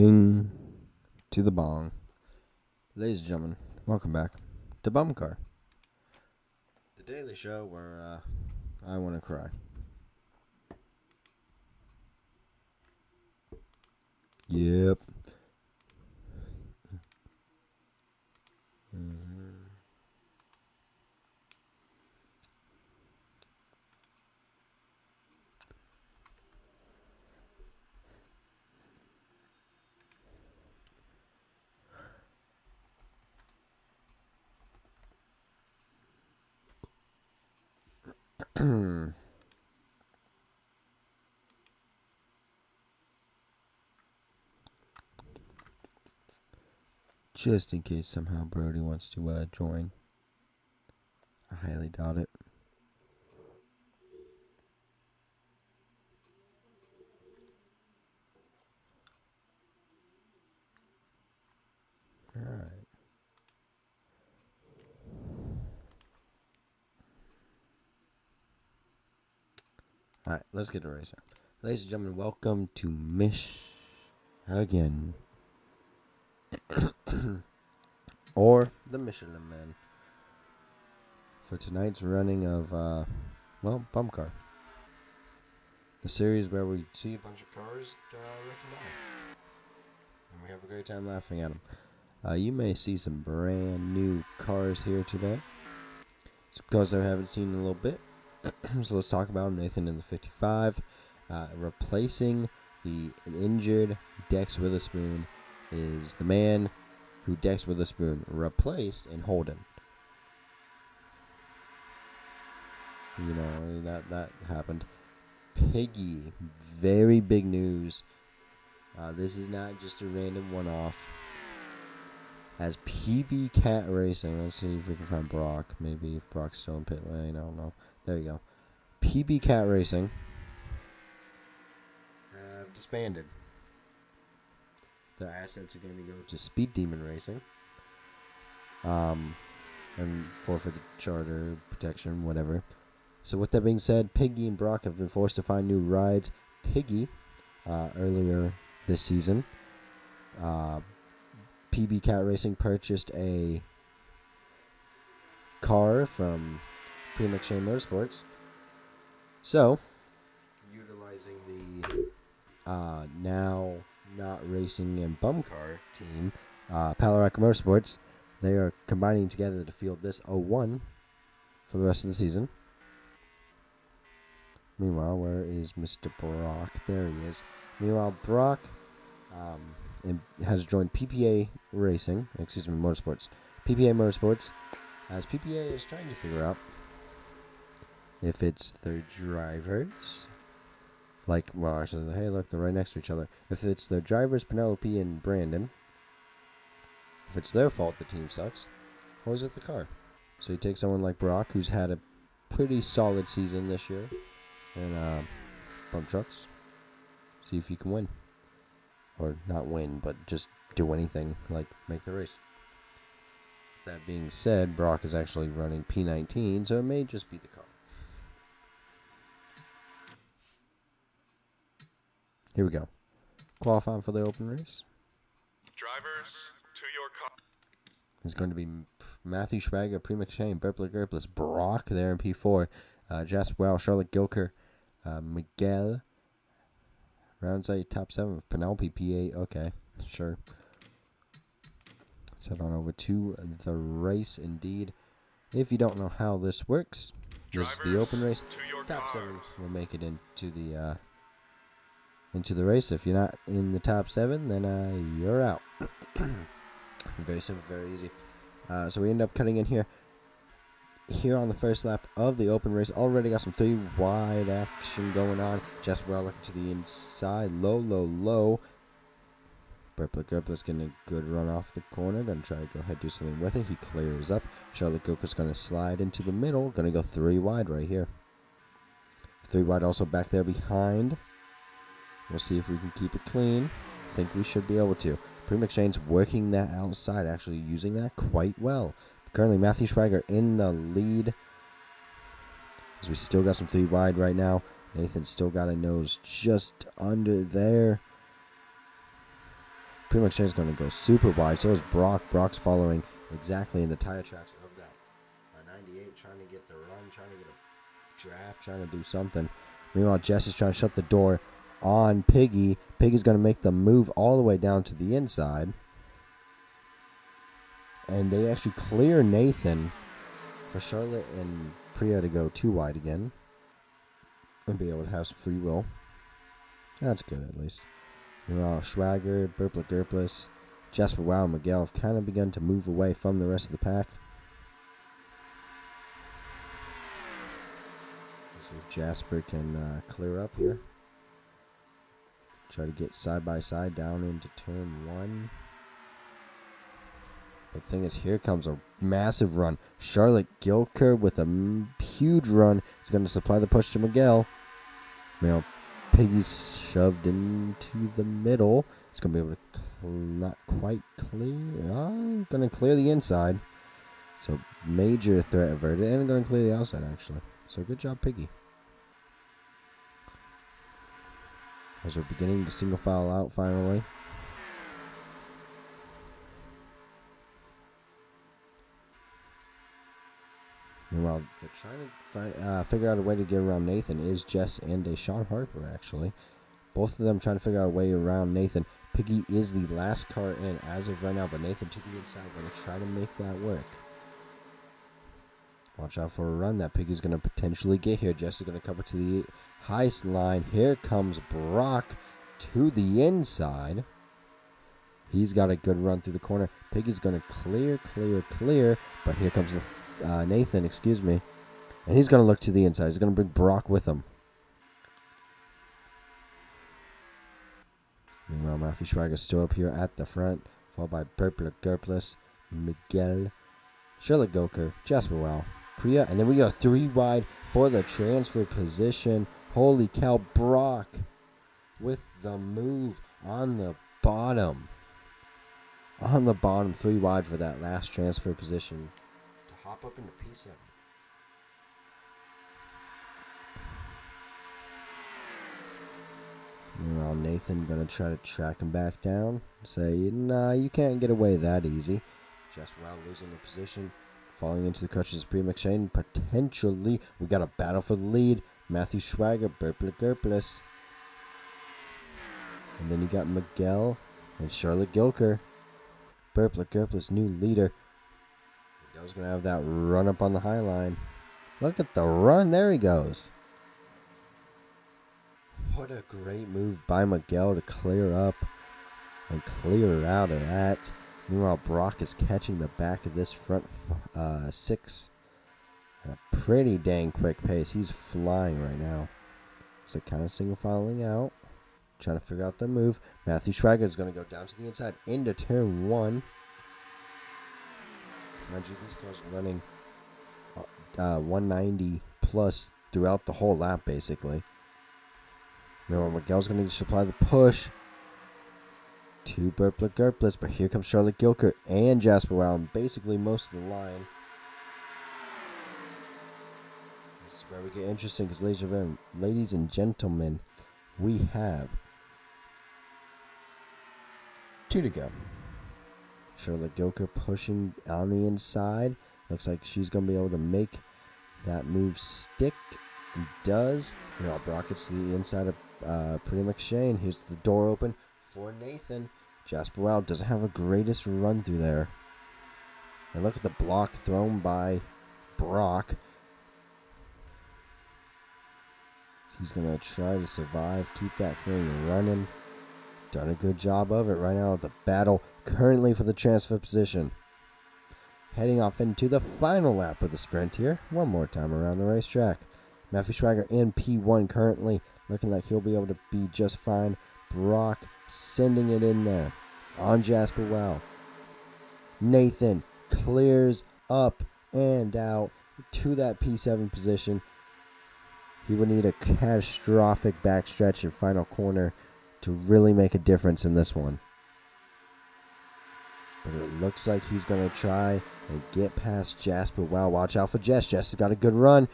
Bing to the bong. Ladies and gentlemen, welcome back to BUMCAR, the daily show where I want to cry. Yep. Just in case somehow Brody wants to join. I highly doubt it. Alright. Alright, let's get to racing. Ladies and gentlemen, welcome to Mish again. Or the Michelin Man. For tonight's running of, BUMCAR. The series where we see a bunch of cars written down. And we have a great time laughing at them. You may see some brand new cars here today. It's because I haven't seen in a little bit. So let's talk about Nathan in the 55. Replacing the injured Dex Witherspoon is the man who Dex Witherspoon replaced in Holden. You know, that happened. Piggy, very big news. This is not just a random one-off. As PB Cat Racing, let's see if we can find Brock. Maybe if Brock's still in pit lane, I don't know. There you go. PB Cat Racing disbanded. The assets are going to go to Speed Demon Racing. And forfeit the charter, protection, whatever. So with that being said, Piggy and Brock have been forced to find new rides. Piggy, earlier this season, PB Cat Racing purchased a car from Premix Chain Motorsports. So, utilizing the now not racing in BUMCAR team, Palarock Motorsports, they are combining together to field this 01 for the rest of the season. Meanwhile, where is Mr. Brock? There he is. Meanwhile, Brock has joined Motorsports. PPA Motorsports, as PPA is trying to figure out if it's their drivers. Actually, hey, look, they're right next to each other. If it's their drivers, Penelope and Brandon, if it's their fault the team sucks, or is it the car? So you take someone like Brock, who's had a pretty solid season this year in bump trucks, see if you can win. Or not win, but just do anything, like make the race. That being said, Brock is actually running P19, so it may just be the car. Here we go. Qualifying for the open race. Drivers, to your car. It's going to be Matthew Schwager, Premix Chain, Berpler Gerpless, Brock there in P4, Jasper Wow, Charlotte Gilker, Miguel, rounds out top 7, Penelope P8, okay, sure. So head on over to the race indeed. If you don't know how this works, this is the open race. Top 7 will make it into the race. If you're not in the top 7, then you're out. Very simple, very easy. So we end up cutting in here on the first lap of the open race. Already got some 3 wide action going on. Just well looking to the inside. Low. Berpler Gerpler's getting a good run off the corner. Gonna try to go ahead and do something with it. He clears up. Charlotte Gilker's gonna slide into the middle. Gonna go 3 wide right here. 3 wide also back there behind. We'll see if we can keep it clean. I think we should be able to. Premix Chain's working that outside, actually using that quite well. Currently, Matthew Schwager in the lead. As we still got some 3 wide right now. Nathan still got a nose just under there. Pretty much is going to go super wide. So is Brock. Brock's following exactly in the tire tracks of that 98, trying to get the run, trying to get a draft, trying to do something. Meanwhile, Jess is trying to shut the door on Piggy. Piggy's going to make the move all the way down to the inside. And they actually clear Nathan for Charlotte and Priya to go too wide again. And be able to have some free will. That's good at least. Meanwhile, Schwager, Burpla Gerpless, Jasper Wow, and Miguel have kind of begun to move away from the rest of the pack. Let's see if Jasper can clear up here. Try to get side by side down into turn 1. But the thing is, here comes a massive run. Charlotte Gilker with a huge run is going to supply the push to Miguel. Meanwhile, Piggy's shoved into the middle. It's going to be able to not quite clear. Going to clear the inside. So major threat averted. And going to clear the outside, actually. So good job, Piggy. As we're beginning to single file out finally. Meanwhile, they're trying to figure out a way to get around Nathan. Is Jess and Deshaun Harper, actually. Both of them trying to figure out a way around Nathan. Piggy is the last car in as of right now, but Nathan to the inside. Going to try to make that work. Watch out for a run that Piggy's going to potentially get here. Jess is going to cover to the highest line. Here comes Brock to the inside. He's got a good run through the corner. Piggy's going to clear. But here comes Nathan, excuse me. And he's going to look to the inside. He's going to bring Brock with him. Meanwhile, Matthew Schwager's still up here at the front, followed by Burpla Gerpless, Miguel, Charlotte Goker, Jasper Wow, Priya, and then we go 3 wide for the transfer position. Holy cow, Brock with the move on the bottom. On the bottom, 3 wide for that last transfer position to hop up into P7. Meanwhile, Nathan gonna try to track him back down. Say, nah, you can't get away that easy. Just while losing the position, falling into the clutches of Priya McShane. Potentially, we got a battle for the lead. Matthew Schwager, Burpla Gerpless. And then you got Miguel and Charlotte Gilker. Burpla Gerpless, new leader. Miguel's gonna have that run up on the high line. Look at the run. There he goes. What a great move by Miguel to clear up and clear out of that. Meanwhile, Brock is catching the back of this front 6 at a pretty dang quick pace. He's flying right now. So kind of single filing out. Trying to figure out the move. Matthew Schwager is going to go down to the inside into turn 1. Mind you, these cars are running 190 plus throughout the whole lap, basically. Meanwhile, Miguel's going to supply the push to Burpla Gerpless, but here comes Charlotte Gilker and Jasper Wow, and basically most of the line. This is where we get interesting, because ladies and gentlemen, we have 2 to go. Charlotte Gilker pushing on the inside. Looks like she's going to be able to make that move stick. It does. Meanwhile, Brock gets to the inside of Priya McShane. Here's the door open for Nathan. Jasper Wow doesn't have a greatest run through there. And look at the block thrown by Brock. He's going to try to survive, keep that thing running. Done a good job of it right now at the battle currently for the transfer position. Heading off into the final lap of the sprint here. One more time around the racetrack. Matthew Schwager in P1 currently. Looking like he'll be able to be just fine. Brock sending it in there on Jasper Wow. Nathan clears up and out to that P7 position. He would need a catastrophic backstretch and final corner to really make a difference in this one. But it looks like he's going to try and get past Jasper. Wow, watch out for Jess. Jess has got a good run.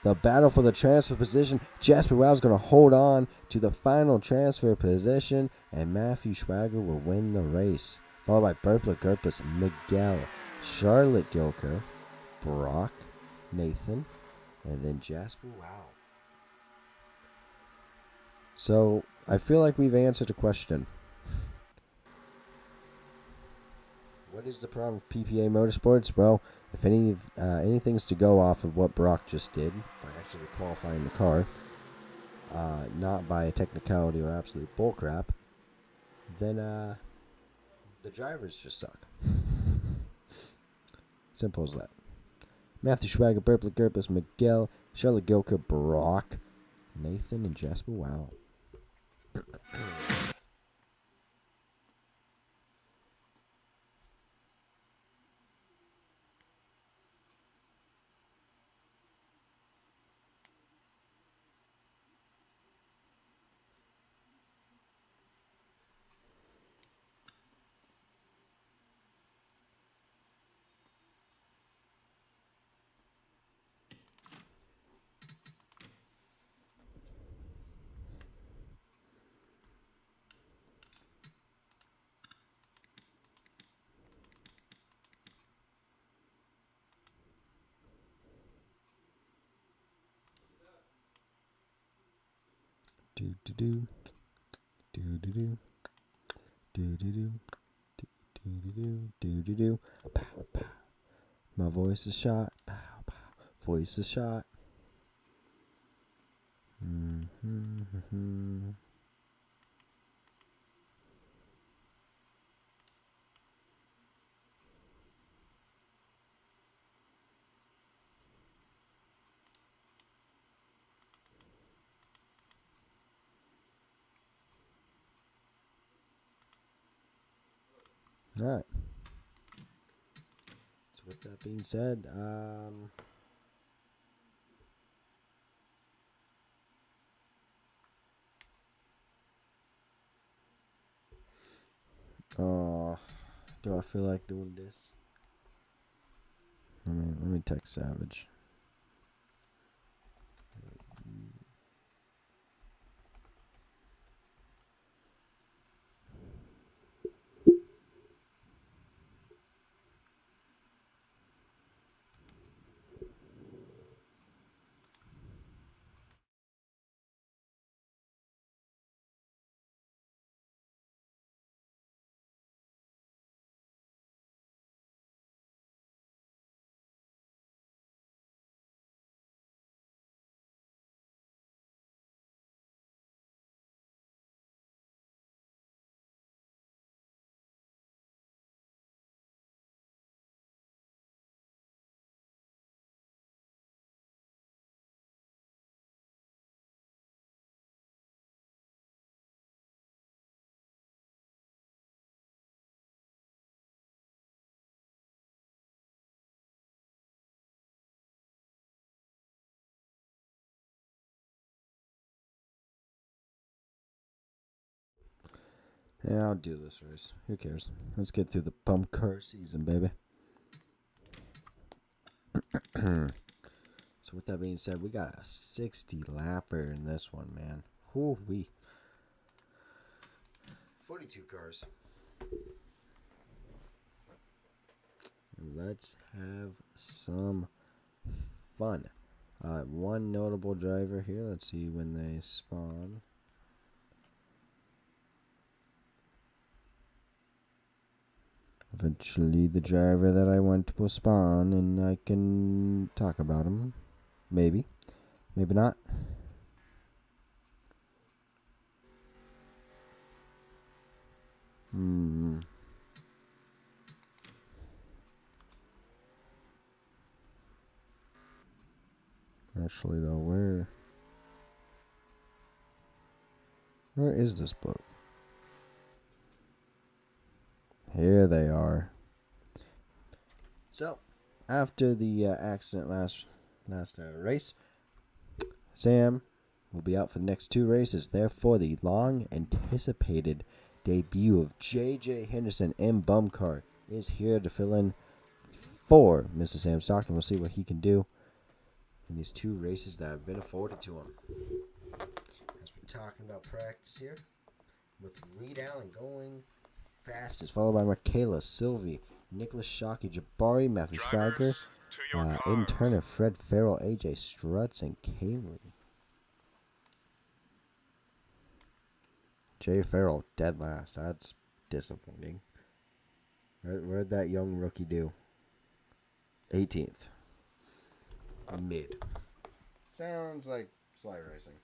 The battle for the transfer position. Jasper Wow's going to hold on to the final transfer position, and Matthew Schwager will win the race. Followed by Burpla Gurpus, Miguel, Charlotte Gilker, Brock, Nathan, and then Jasper Wow. So, I feel like we've answered a question. What is the problem with PPA Motorsports? Well, if anything's to go off of what Brock just did by actually qualifying the car, not by a technicality or absolute bullcrap, then the drivers just suck. Simple as that. Matthew Schwager, Burpla Gurpus, Miguel, Charlotte Gilker, Brock, Nathan, and Jasper Wow. Do do do do do do do do do do do do do. Pow pow. My voice is shot. Pow pow. Voice is shot. All right. So with that being said, do I feel like doing this? Let me text Savage. Yeah, I'll do this race. Who cares? Let's get through the BUMCAR season, baby. So with that being said, we got a 60 lapper in this one, man. Whoo-wee. 42 cars. Let's have some fun. One notable driver here. Let's see when they spawn. Eventually, the driver that I want will spawn, and I can talk about him. Maybe. Maybe not. Actually, though, where is this bloke? Here they are. So, after the accident last race, Sam will be out for the next two races. Therefore, the long-anticipated debut of J.J. Henderson in BUMCAR is here to fill in for Mr. Sam Stockton. We'll see what he can do. in these 2 races that have been afforded to him. As we're talking about practice here, with Reed Allen going fastest, followed by Michaela, Sylvie, Nicholas Shockey, Jabari, Matthew Swagger, Aiden Turner, Fred Farrell, AJ Strutz, and Kaylee. Jay Farrell, dead last. That's disappointing. Where'd that young rookie do? 18th. Mid. Sounds like slide racing.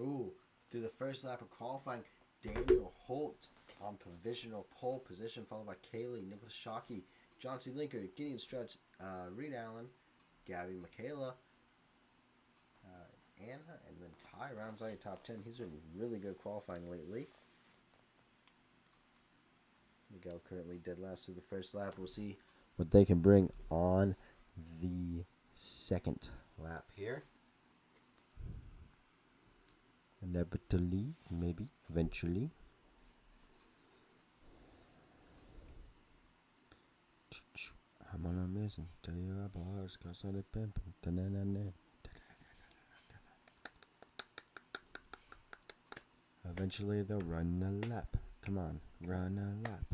Ooh, through the first lap of qualifying, Daniel Holt on provisional pole position, followed by Kaylee, Nicholas Shockey, John C. Linker, Gideon Stretch, Reed Allen, Gabby Michaela, Anna, and then Ty rounds out your top 10. He's been really good qualifying lately. Miguel currently dead last through the first lap. We'll see what they can bring on the second lap here. Inevitably, maybe, eventually. I'm on a mission. Tell you about hearts, cause on the pimpin'. Eventually, they'll run a lap. Come on, run a lap.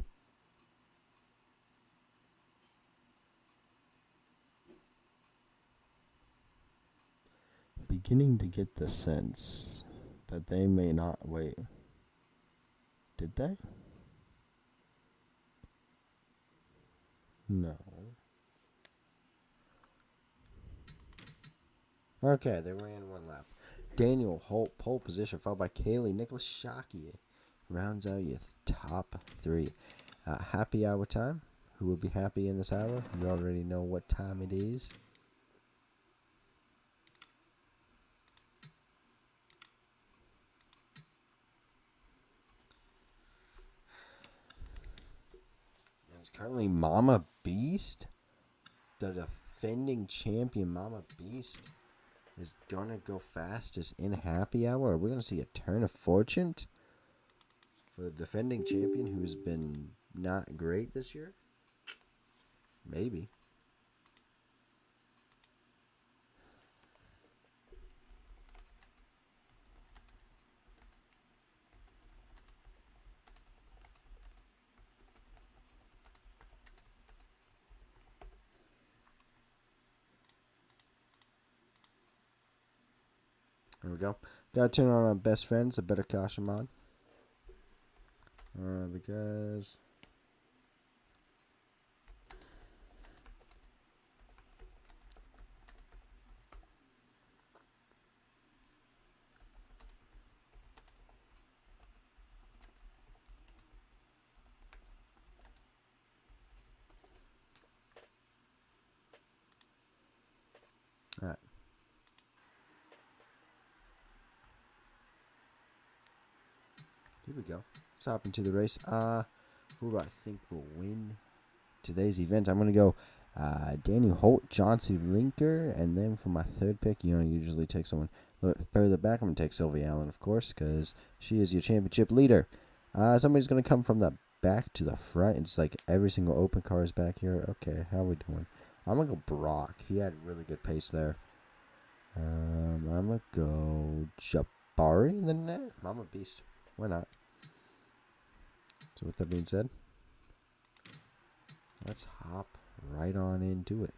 Beginning to get the sense that they may not wait. Did they? No. Okay, they ran 1 lap. Daniel Holt, pole position, followed by Kaylee. Nicholas Shockey rounds out your top 3. Happy hour time. Who will be happy in this hour? You already know what time it is. It's currently Mama Beast, the defending champion. Mama Beast is gonna go fastest in happy hour. Are we gonna see a turn of fortune for the defending champion, who's been not great this year? Maybe. There we go. Gotta turn on our best friends, a better caution mod. Because alright. Here we go. Let's hop into the race. Who do I think will win today's event? I'm going to go Daniel Holt, Chauncey Linker, and then for my third pick, usually take someone a little bit further back. I'm going to take Sylvia Allen, of course, because she is your championship leader. Somebody's going to come from the back to the front. It's like every single open car is back here. Okay, how are we doing? I'm going to go Brock. He had really good pace there. I'm going to go Jabari in the net. I'm a beast. Why not? So with that being said, let's hop right on into it.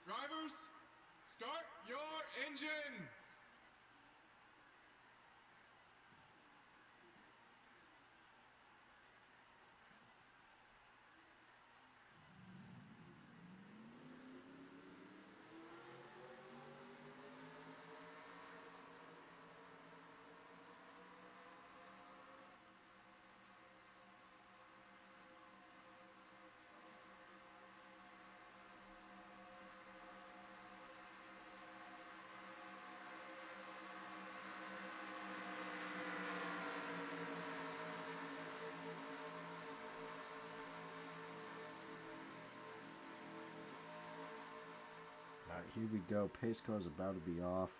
Drivers, start your engines! Alright, here we go. Pace car is about to be off.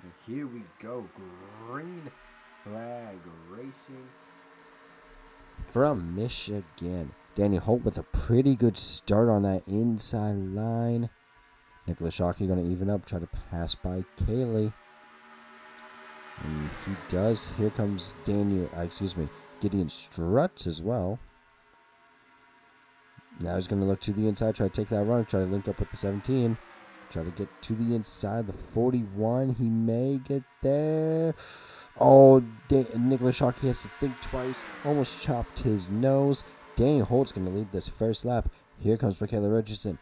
And here we go. Green flag racing from Michigan. Danny Holt with a pretty good start on that inside line. Nicholas Shockey going to even up, try to pass by Kaylee. And he does. Here comes Gideon Struts as well. Now he's going to look to the inside, try to take that run, try to link up with the 17. Try to get to the inside, the 41. He may get there. Oh, Nicholas Shockey has to think twice. Almost chopped his nose. Daniel Holt's going to lead this first lap. Here comes Michaela Richardson.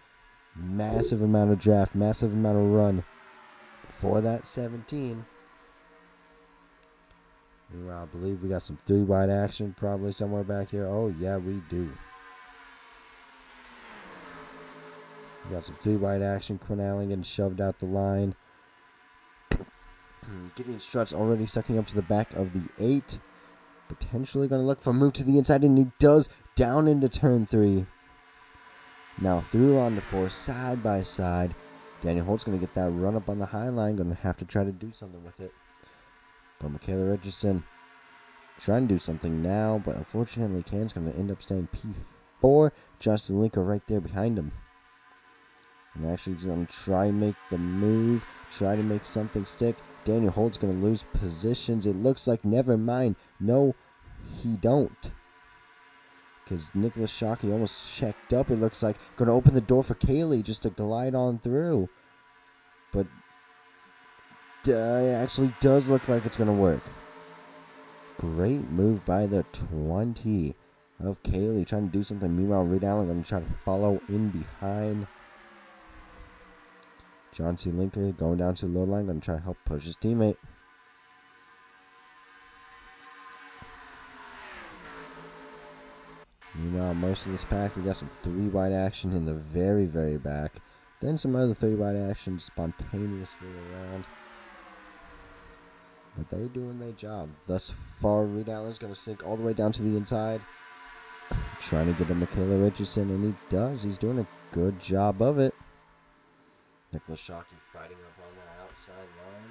Massive amount of draft, massive amount of run for that 17. I believe we got some 3-wide action probably somewhere back here. Oh, yeah, we do. We got some 3-wide action. Quinn Allen getting shoved out the line. Gideon Struts already sucking up to the back of the 8. Potentially going to look for a move to the inside, and he does. Down into turn 3. Now through onto 4, side by side. Daniel Holt's going to get that run up on the high line. Going to have to try to do something with it. But Michaela Richardson trying to do something now, but unfortunately Can's going to end up staying P4. Justin Linker right there behind him. And actually he's going to try and make the move, try to make something stick. Daniel Holt's going to lose positions. It looks like never mind. No, he don't. Because Nicholas Shockey almost checked up, it looks like. Going to open the door for Kaylee just to glide on through. But it actually does look like it's going to work. Great move by the 20 of Kaylee trying to do something. Meanwhile, Reed Allen going to try to follow in behind. John C. Linker going down to the low line, going to try to help push his teammate. Meanwhile, most of this pack, we got some 3-wide action in the very, very back. Then some other 3-wide action spontaneously around. But they doing their job. Thus far, Reed Allen's going to sink all the way down to the inside. Trying to get to Michaela Richardson, and he does. He's doing a good job of it. Nicholas Shockey fighting up on that outside line.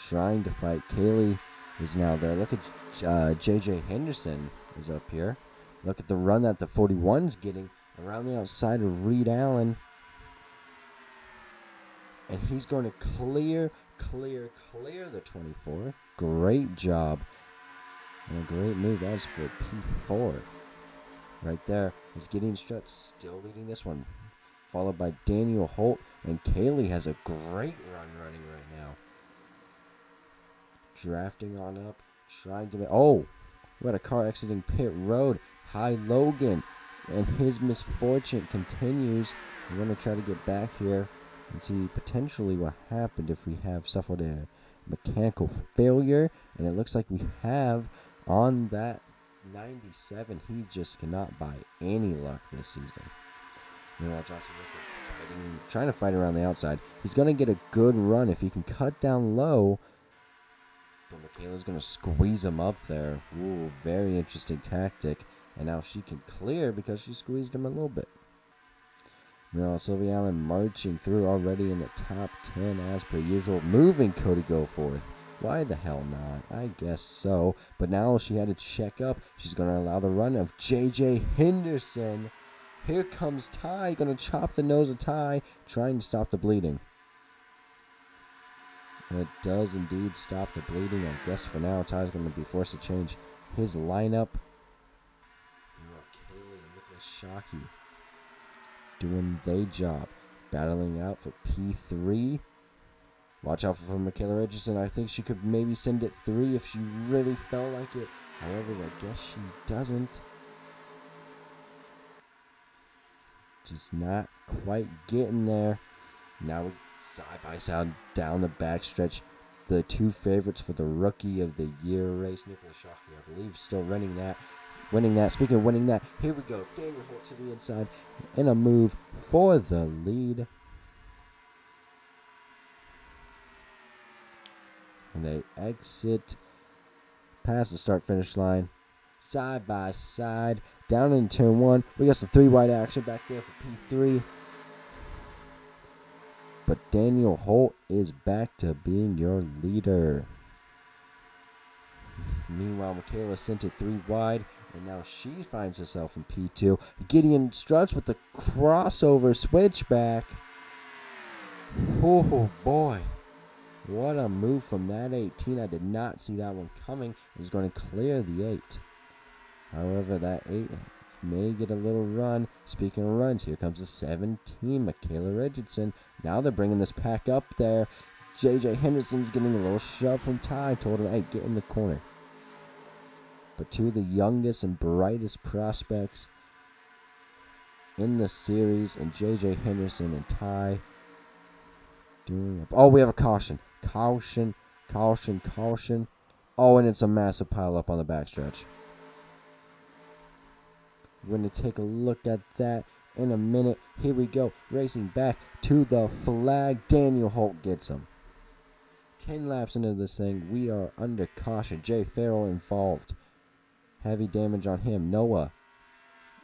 Trying to fight. Kaylee is now there. Look at J.J. Henderson is up here. Look at the run that the 41's getting around the outside of Reed Allen. And he's going to clear the 24. Great job. And a great move. That's for P4. Right there is Gideon Struts still leading this one. Followed by Daniel Holt. And Kaylee has a great run running right now. Drafting on up. Trying to make... Oh! We got a car exiting pit road. Hi, Logan. And his misfortune continues. We're going to try to get back here and see potentially what happened if we have suffered a mechanical failure. And it looks like we have on that 97. He just cannot buy any luck this season. Meanwhile, Johnson fighting, trying to fight around the outside. He's going to get a good run if he can cut down low. But Michaela's going to squeeze him up there. Ooh, very interesting tactic. And now she can clear because she squeezed him a little bit. Meanwhile, Sylvia Allen marching through already in the top 10 as per usual. Moving Cody Goforth. Why the hell not? I guess so. But now she had to check up. She's going to allow the run of J.J. Henderson. Here comes Ty. Going to chop the nose of Ty. Trying to stop the bleeding. And it does indeed stop the bleeding. I guess for now, Ty's going to be forced to change his lineup. Kaylee and Nicholas Shockey doing their job. Battling out for P3. Watch out for Michaela Richardson. I think she could maybe send it 3 if she really felt like it. However, I guess she doesn't. Just not quite getting there. Now we're side by side down the backstretch. The two favorites for the Rookie of the Year race. Nicholas Shockey, I believe, still winning that. Speaking of winning that, here we go. Daniel Holt to the inside in a move for the lead. And they exit past the start-finish line. Side by side. Down in turn 1. We got some 3-wide action back there for P3. But Daniel Holt is back to being your leader. Meanwhile, Michaela sent it 3 wide. And now she finds herself in P2. Gideon Struts with the crossover switchback. Oh boy. What a move from that 18. I did not see that one coming. It was going to clear the 8. However, that 8 may get a little run. Speaking of runs, here comes the 17. Michaela Richardson. Now they're bringing this pack up there. J.J. Henderson's getting a little shove from Ty. Told him, hey, get in the corner. But two of the youngest and brightest prospects in the series, and J.J. Henderson and Ty doing up. Oh, we have a caution. Caution. Oh, and it's a massive pile up on the backstretch. We're going to take a look at that in a minute. Here we go. Racing back to the flag. Daniel Holt gets him. 10 laps into this thing. We are under caution. Jay Farrell involved. Heavy damage on him. Noah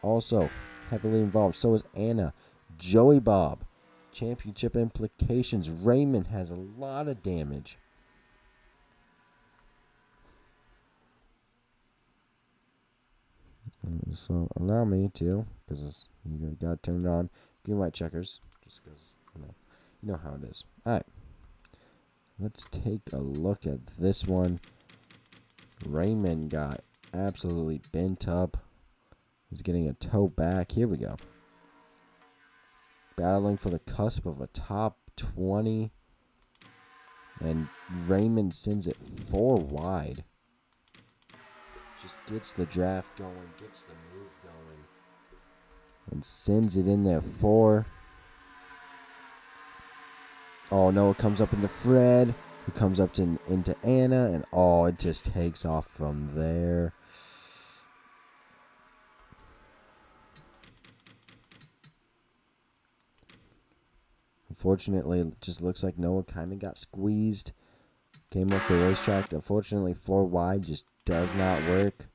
also heavily involved. So is Anna. Joey Bob. Championship implications. Raymond has a lot of damage. So allow me to, because you got turned on, green white checkers, just because you know how it is. All right, let's take a look at this one. Raymond got absolutely bent up. He's getting a toe back. Here we go. Battling for the cusp of a top 20, and Raymond sends it 4 wide. Just gets the draft going, gets the move going, and sends it in there 4. Oh no, it comes up into Fred, who comes up into Anna, and oh, it just takes off from there. Unfortunately, it just looks like Noah kind of got squeezed. Came up the racetrack. Unfortunately, 4 wide just does not work.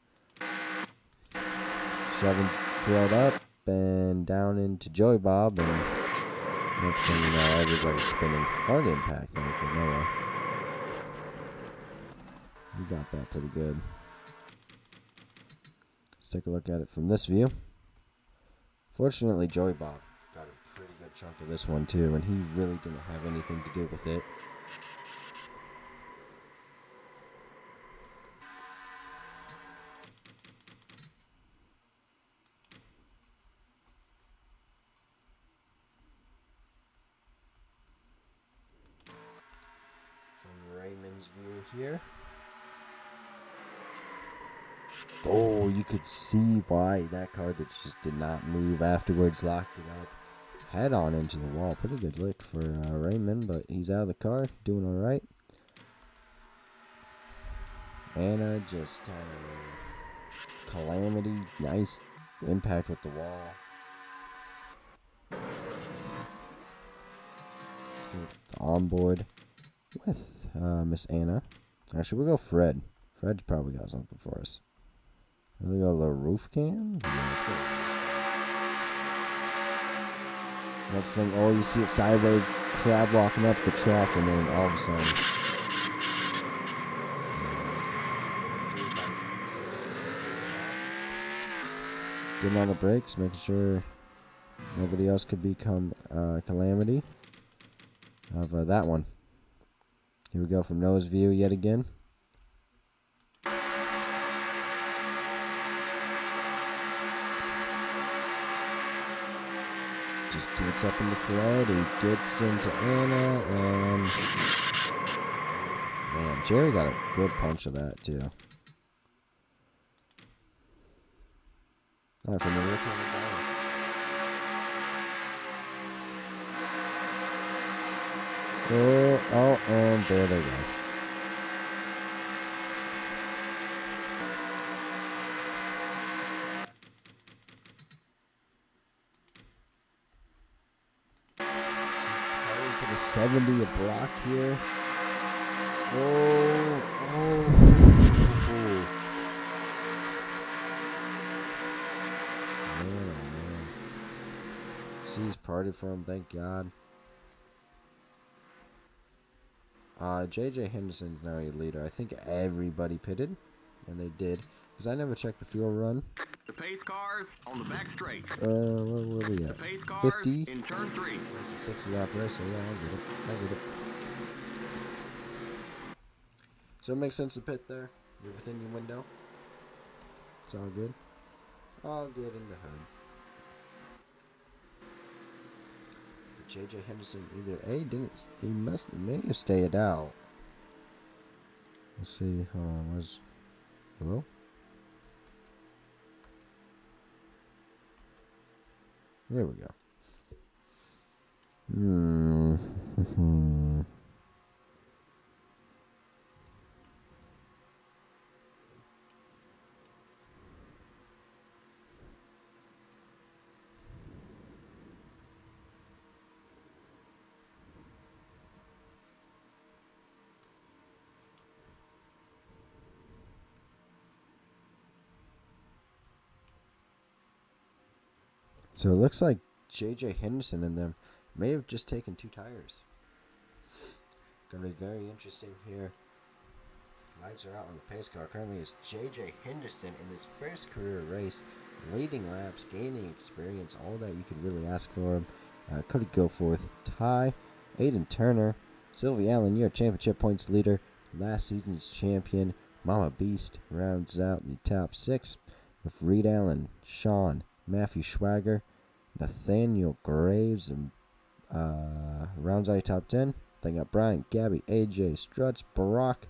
Shoving Fred up and down into Joey Bob. And next thing you know, everybody's spinning. Hard impact there for Noah. He got that pretty good. Let's take a look at it from this view. Fortunately, Joey Bob got a pretty good chunk of this one too, and he really didn't have anything to do with it. From Raymond's view here. Oh, you could see why that car that just did not move afterwards locked it up. Head on into the wall. Pretty good lick for Raymond, but he's out of the car, doing all right. Anna just kind of calamity. Nice impact with the wall. Let's get the onboard with Miss Anna. Actually, we'll go Fred. Fred's probably got something for us. We got a little roof cam. Yeah, let's go. Next thing, oh, you see it sideways, crab walking up the track, and then all of a sudden. Getting on the brakes, making sure nobody else could become calamity of that one. Here we go from nose view yet again. Just gets up into Fred, who gets into Anna, and man, Jerry got a good punch of that too. All right, from the rookie on the ball. Oh, and there they go. For the 70 a block here. Oh. Man, oh man. C's parted for him, thank God. JJ Henderson's now your leader. I think everybody pitted, and they did, because I never checked the fuel run. The pace cars on the back straight. Where are we at? 50? In turn 3. It's a 60 lap race, so yeah, I get it. So it makes sense to pit there. You're within your window. It's all good. All good in the hood. But JJ Henderson may have stayed out. Let's see. Hold on. Hello? There we go. So it looks like JJ Henderson and them may have just taken 2 tires. Gonna be very interesting here. Lights are out on the pace car. Currently it's JJ Henderson in his first career race, leading laps, gaining experience, all that you could really ask for him. Cody Goforth, Ty, Aiden Turner, Sylvie Allen, your championship points leader, last season's champion. Mama Beast rounds out the top 6 with Reed Allen, Sean, Matthew Schwager, Nathaniel Graves, and rounds out top 10. Then got Brian, Gabby, AJ, Struts, Barack,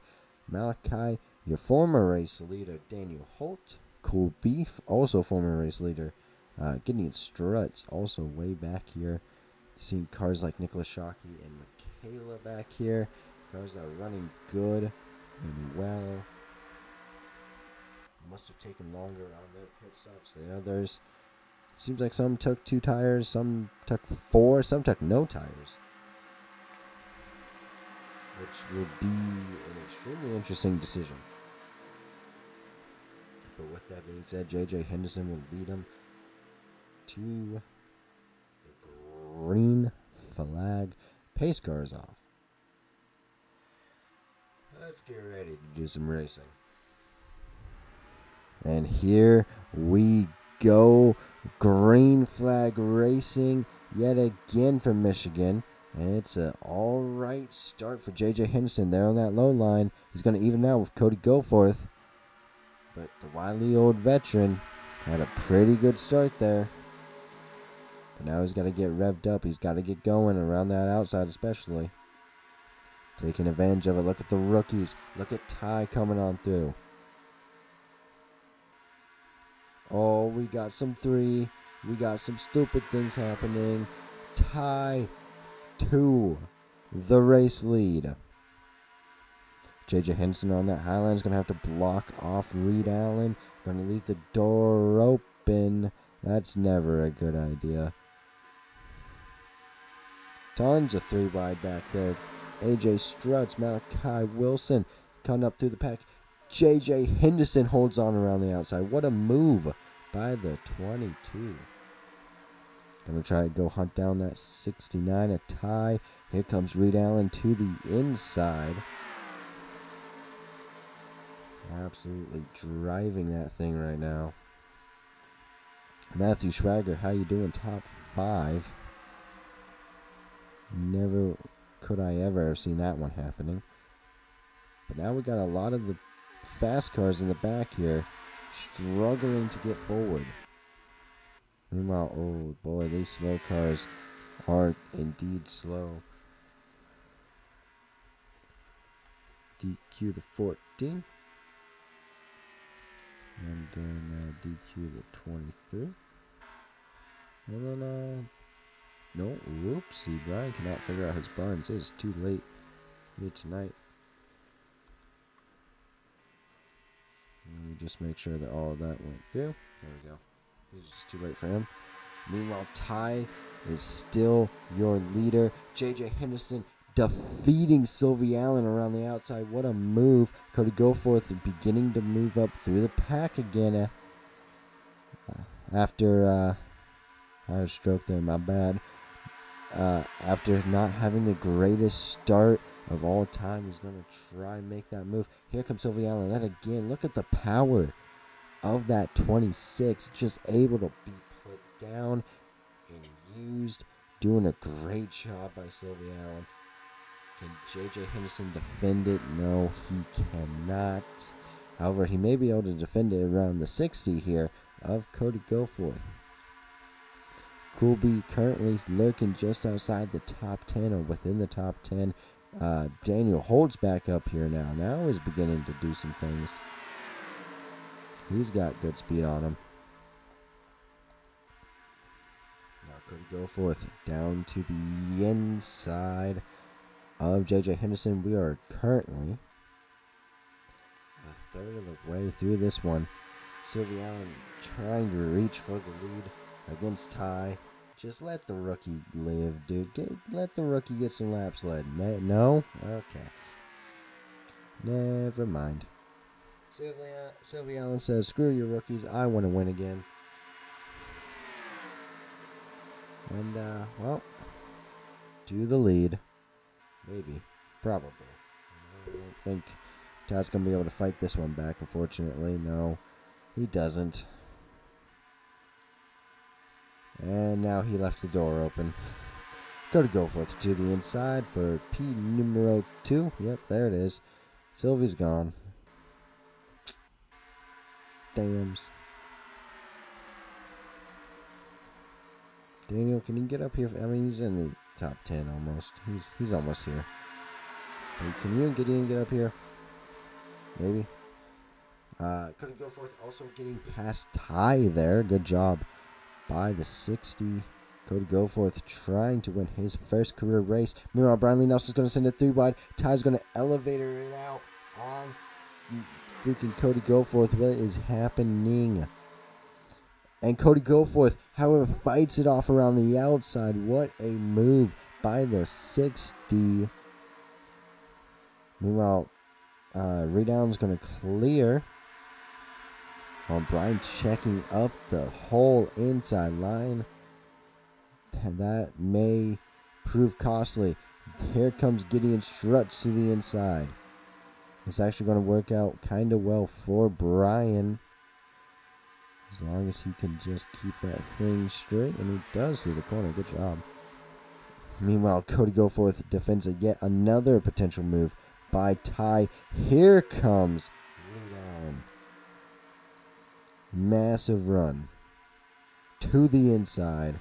Malachi, your former race leader, Daniel Holt, Cool Beef, also former race leader, Gideon Struts, also way back here. Seeing cars like Nicholas Shockey and Michaela back here. Cars that are running good and well. Must have taken longer on their pit stops than others. Seems like some took 2 tires, some took 4, some took no tires. Which would be an extremely interesting decision. But with that being said, JJ Henderson will lead them to the green flag. Pace cars off. Let's get ready to do some racing. And here we go. Green flag racing yet again from Michigan. And it's an alright start for JJ Henderson there on that low line. He's going to even out with Cody Goforth. But the wily old veteran had a pretty good start there. But now he's got to get revved up. He's got to get going around that outside especially. Taking advantage of it. Look at the rookies. Look at Ty coming on through. Oh, we got some 3. We got some stupid things happening. Tie to the race lead. J.J. Henderson on that highline is going to have to block off Reed Allen. Going to leave the door open. That's never a good idea. Tons of 3 wide back there. A.J. Strutz, Malachi Wilson coming up through the pack. J.J. Henderson holds on around the outside. What a move by the 22. Going to try to go hunt down that 69, a tie. Here comes Reed Allen to the inside. Absolutely driving that thing right now. Matthew Schwager, how you doing? Top 5. Never could I ever have seen that one happening. But now we got a lot of the fast cars in the back here struggling to get forward. Meanwhile, oh boy, these slow cars are indeed slow. DQ the 14. And then DQ the 23. And then, no, whoopsie, Brian cannot figure out his buns. It is too late here tonight. Let me just make sure that all of that went through. There we go. It's just too late for him. Meanwhile, Ty is still your leader. J.J. Henderson defeating Sylvie Allen around the outside. What a move. Cody Goforth beginning to move up through the pack again. After I had a stroke there, my bad. After not having the greatest start of all time, he's going to try and make that move. Here comes Sylvie Allen. That again, look at the power of that 26. Just able to be put down and used. Doing a great job by Sylvie Allen. Can J.J. Henderson defend it? No, he cannot. However, he may be able to defend it around the 60 here of Cody Goforth. Coolby currently lurking just outside the top 10 or within the top 10. Daniel Holt's back up here now. Now is beginning to do some things. He's got good speed on him. Now Cody Goforth down to the inside of J.J. Henderson. We are currently a third of the way through this one. Sylvie Allen trying to reach for the lead against Ty. Just let the rookie live, dude. Let the rookie get some laps led. No? Okay. Never mind. Sylvie Allen says, screw your rookies. I want to win again. And, well, to the lead. Maybe. Probably. I don't think Todd's going to be able to fight this one back, unfortunately. No, he doesn't. And now he left the door open. Go to Goforth to the inside for P numero 2. Yep, there it is. Sylvie's gone. Dams. Daniel, can you get up here? I mean, he's in the top 10 almost. He's almost here. Hey, can you and Gideon get up here? Maybe. Couldn't go forth. Also getting past Ty there. Good job by the 60. Cody Goforth trying to win his first career race. Meanwhile, Brian Lee Nelson's going to send it 3 wide. Ty's going to elevator it out on freaking Cody Goforth. What is happening? And Cody Goforth, however, fights it off around the outside. What a move by the 60. Meanwhile, Reed Allen's going to clear. While Brian checking up the whole inside line. That may prove costly. Here comes Gideon Strutz to the inside. It's actually going to work out kind of well for Brian. As long as he can just keep that thing straight. And he does through the corner. Good job. Meanwhile, Cody Goforth defends yet another potential move by Ty. Here comes Reed Allen. Massive run to the inside.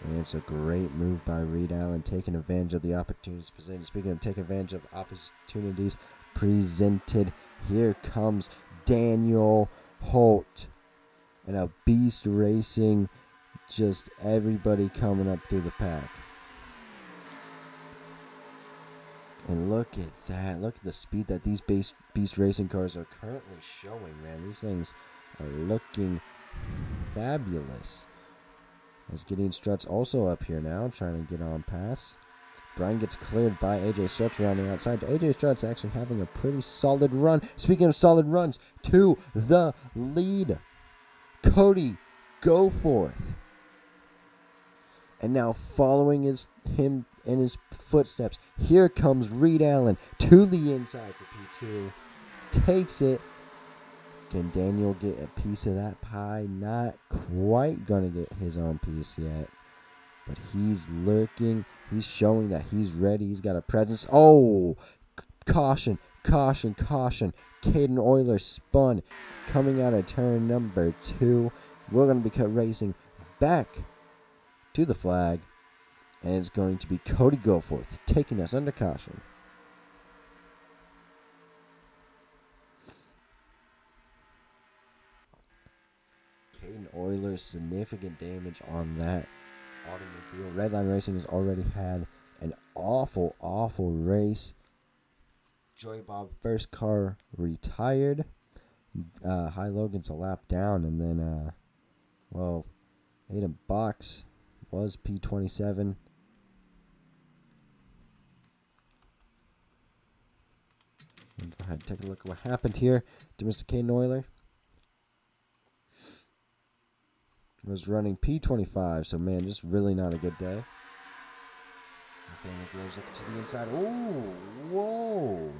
And it's a great move by Reed Allen, taking advantage of the opportunities presented. Speaking of taking advantage of opportunities presented, here comes Daniel Holt. And a beast racing, just everybody coming up through the pack. And look at that. Look at the speed that these beast racing cars are currently showing, man. These things are looking fabulous. As Gideon Strutt's also up here now, trying to get on pass. Brian gets cleared by AJ Strutt around the outside. AJ Strutt's actually having a pretty solid run. Speaking of solid runs, to the lead. Cody Goforth. And now following him in his footsteps, here comes Reed Allen to the inside for P2. Takes it. Can Daniel get a piece of that pie? Not quite going to get his own piece yet. But he's lurking. He's showing that he's ready. He's got a presence. Oh! Caution, caution, caution. Caden Euler spun. Coming out of turn number 2. We're going to be racing back to the flag. And it's going to be Cody Goforth taking us under caution. Caden Euler, significant damage on that automobile. Redline Racing has already had an awful, awful race. Joy Bob first car retired. High Logan's a lap down, and then, Aiden Box was P27. Go ahead and take a look at what happened here to Mr. Caden Euler. Was running P25, so man, just really not a good day. Nathaniel Groves looking to the inside. Oh, whoa.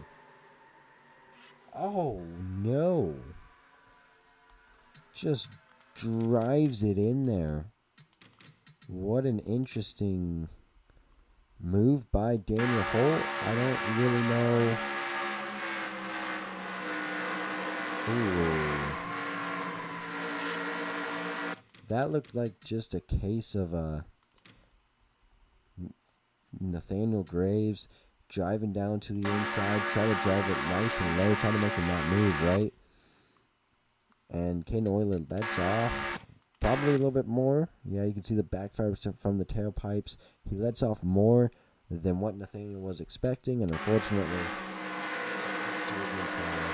Oh, no. Just drives it in there. What an interesting move by Daniel Holt. I don't really know. Ooh. That looked like just a case of Nathaniel Graves driving down to the inside, trying to drive it nice and low, trying to make him not move, right? And Caden Euler lets off probably a little bit more. Yeah, you can see the backfire from the tailpipes. He lets off more than what Nathaniel was expecting, and unfortunately, just gets to his inside.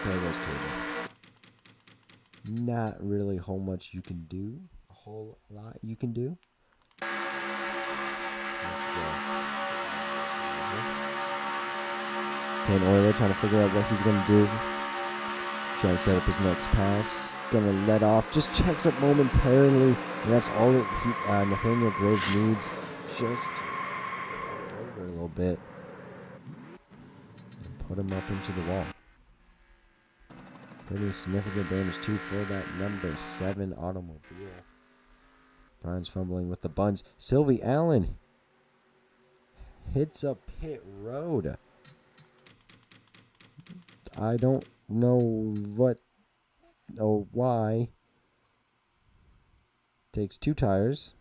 There goes Caden. Not really a whole much you can do. A whole lot you can do. Caden Euler trying to figure out what he's going to do. Trying to set up his next pass. Going to let off. Just checks up momentarily. And that's all that Nathaniel Graves needs. Just over a little bit. And put him up into the wall. Pretty significant damage too for that number 7 automobile. Brian's fumbling with the buns. Sylvie Allen hits a pit road. I don't know what or why. Takes 2 tires.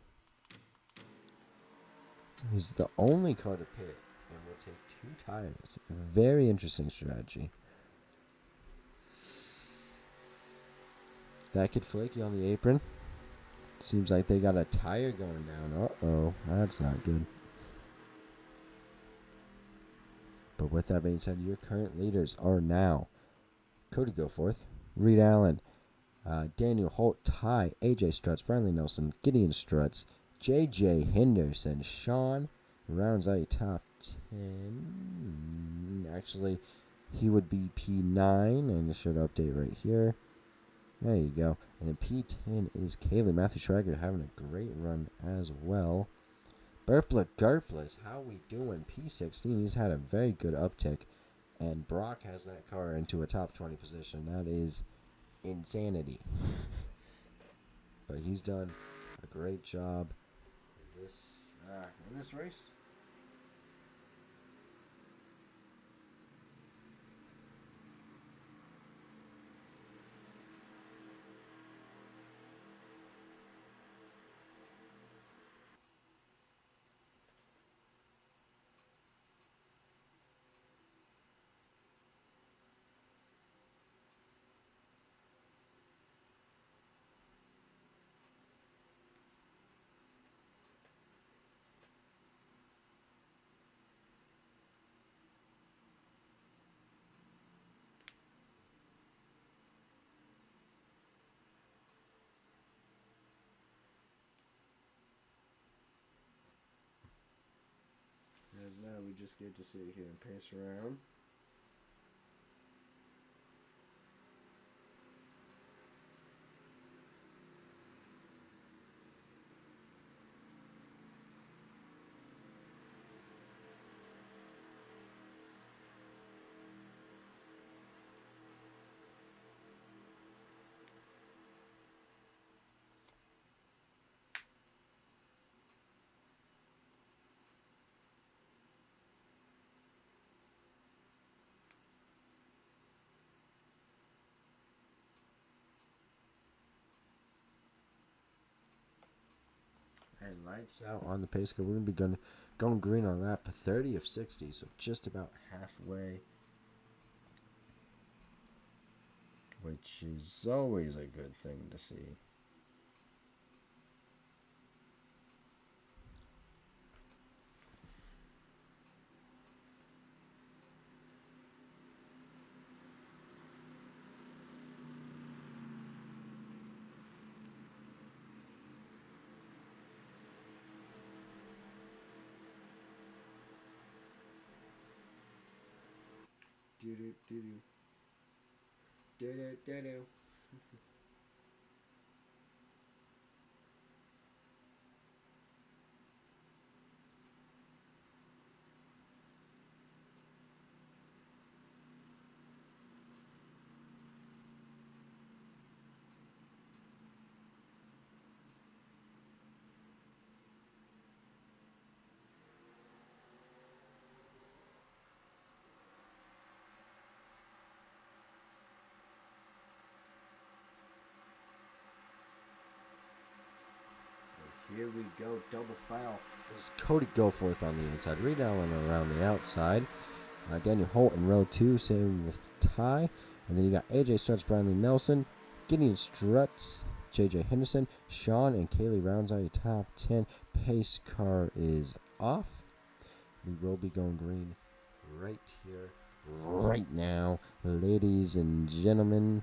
He's the only car to pit and will take 2 tires. Very interesting strategy. That kid Flaky on the apron. Seems like they got a tire going down. Uh-oh. That's not good. But with that being said, your current leaders are now Cody Goforth, Reed Allen, Daniel Holt, Ty, AJ Struts, Bradley Nelson, Gideon Struts, JJ Henderson, Sean rounds out your top 10. Actually, he would be P9, and it should update right here. There you go. And then P10 is Kaylee. Matthew Schrager having a great run as well. Burpla Garplas, how we doing? P16, he's had a very good uptick. And Brock has that car into a top 20 position. That is insanity. But he's done a great job in this race. we just get to sit here and pace around. And lights out on the pace car. We're going to be going green on lap 30 of 60, so just about halfway. Which is always a good thing to see. Do-do, do-do. Do-do, do-do. Here we go, double foul. It is Cody Goforth on the inside, Reed Allen around the outside. Daniel Holt in row 2, same with Ty. And then you got AJ Struts, Brian Lee Nelson, Gideon Struts, JJ Henderson, Sean and Kaylee rounds out your top 10. Pace car is off. We will be going green right here, right now, ladies and gentlemen.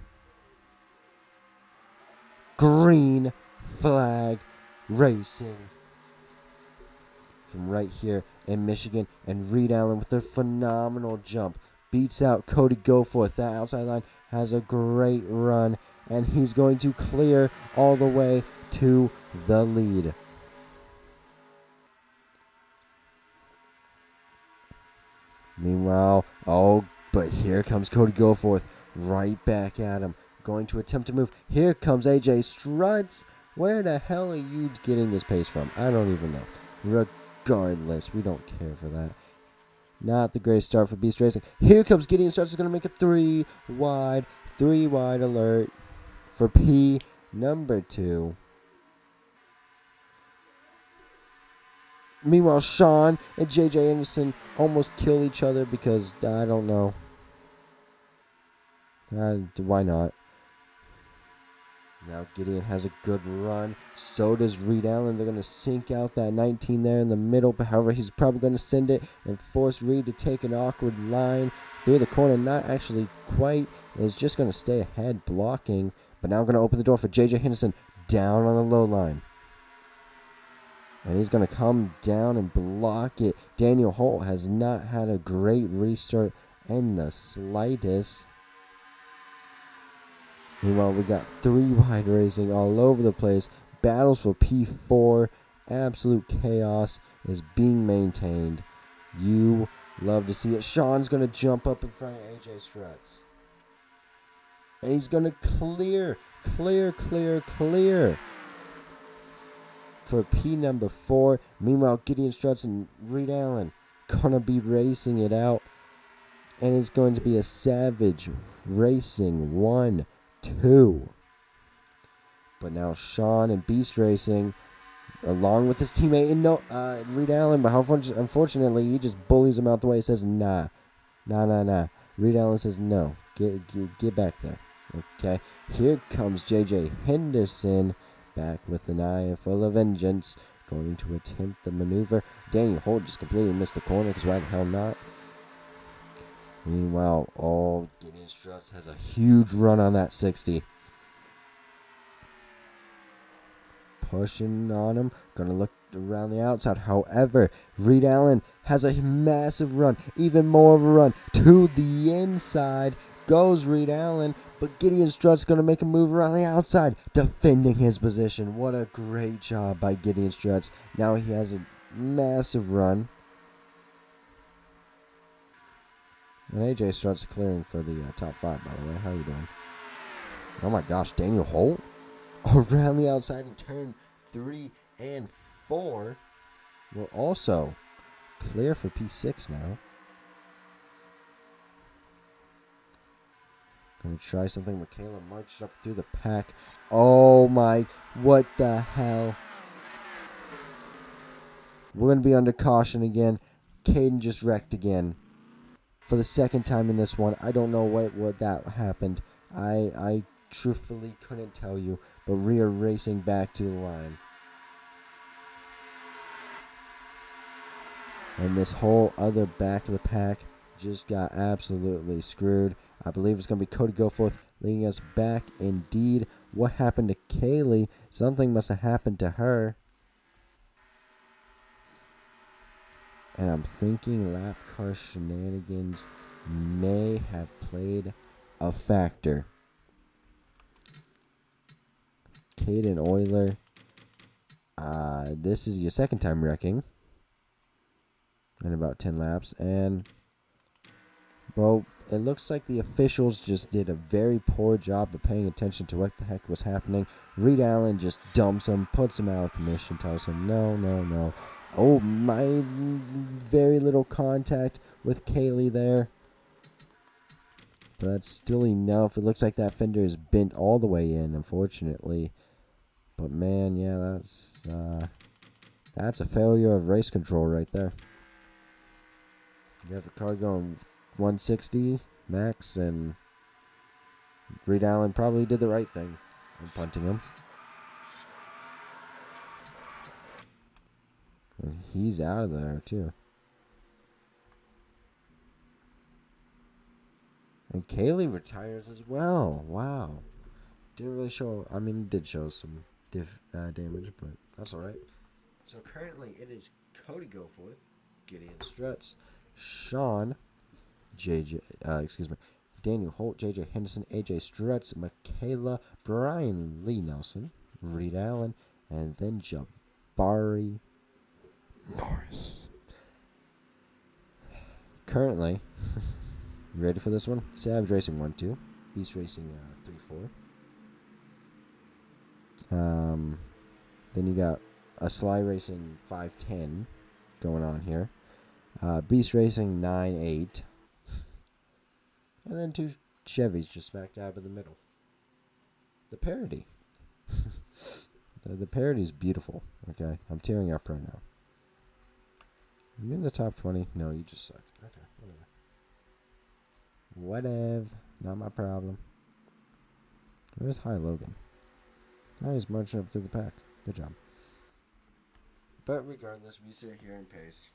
Green flag racing from right here in Michigan, and Reed Allen with a phenomenal jump beats out Cody Goforth. That outside line has a great run, and he's going to clear all the way to the lead. Meanwhile, but here comes Cody Goforth right back at him, going to attempt to move. Here comes AJ Struts. Where the hell are you getting this pace from? I don't even know. Regardless, we don't care for that. Not the greatest start for Beast Racing. Here comes Gideon Struts. Is going to make a 3 wide alert for P number 2. Meanwhile, Sean and JJ Anderson almost kill each other because, I don't know. Why not? Now Gideon has a good run. So does Reed Allen. They're going to sink out that 19 there in the middle. But however, he's probably going to send it and force Reed to take an awkward line through the corner. Not actually quite. Is just going to stay ahead blocking. But now going to open the door for JJ Henderson down on the low line. And he's going to come down and block it. Daniel Holt has not had a great restart in the slightest. Meanwhile, we got 3 wide racing all over the place. Battles for P4. Absolute chaos is being maintained. You love to see it. Sean's going to jump up in front of AJ Struts. And he's going to clear for P number 4. Meanwhile, Gideon Struts and Reed Allen going to be racing it out. And it's going to be a savage racing 1-2. But now Sean and Beast Racing, along with his teammate Reed Allen, but unfortunately he just bullies him out the way. He says nah. Reed Allen says no. Get back there. Okay. Here comes JJ Henderson back with an eye full of vengeance, going to attempt the maneuver. Daniel Holt just completely missed the corner because why the hell not? Meanwhile, Gideon Struts has a huge run on that 60. Pushing on him. Gonna look around the outside. However, Reed Allen has a massive run, even more of a run to the inside. Goes Reed Allen, but Gideon Strutt's going to make a move around the outside, defending his position. What a great job by Gideon Strutt. Now he has a massive run. And AJ Strutt's clearing for the top 5, by the way. How you doing? Oh my gosh, Daniel Holt around the outside in turn 3 and 4 will also clear for P6 now. Gonna try something. Michaela marched up through the pack. Oh my, what the hell? We're gonna be under caution again. Caden just wrecked again. For the second time in this one. I don't know what that happened. I truthfully couldn't tell you, but we are racing back to the line. And this whole other back of the pack just got absolutely screwed. I believe it's going to be Cody Goforth leading us back indeed. What happened to Kaylee? Something must have happened to her. And I'm thinking lap car shenanigans may have played a factor. Caden Euler, this is your second time wrecking in about 10 laps. And, well, it looks like the officials just did a very poor job of paying attention to what the heck was happening. Reed Allen just dumps him, puts him out of commission, tells him, no, no, no. Oh, my very little contact with Kaylee there. But that's still enough. It looks like that fender is bent all the way in, unfortunately. But, man, yeah, that's a failure of race control right there. You have a car going 160 max, and Reed Allen probably did the right thing in punting him. And he's out of there, too. And Kaylee retires as well. Wow. Didn't really show. I mean, it did show some damage, but that's all right. So currently it is Cody Goforth, Gideon Strutt, Sean, Daniel Holt, JJ Henderson, AJ Strutt, Michaela, Brian Lee Nelson, Reed Allen, and then Jabari Norris. Currently, you ready for this one? Savage Racing 1-2, Beast Racing 3-4. Then you got a Sly Racing 5-10 going on here. Beast Racing 9-8. And then 2 Chevys just smack dab in the middle. The parody. the parody is beautiful. Okay, I'm tearing up right now. You in the top 20? No, you just suck. Okay, whatever. Not my problem. Where's High Logan? Oh, he's marching up through the pack. Good job. But regardless, we sit here and pace.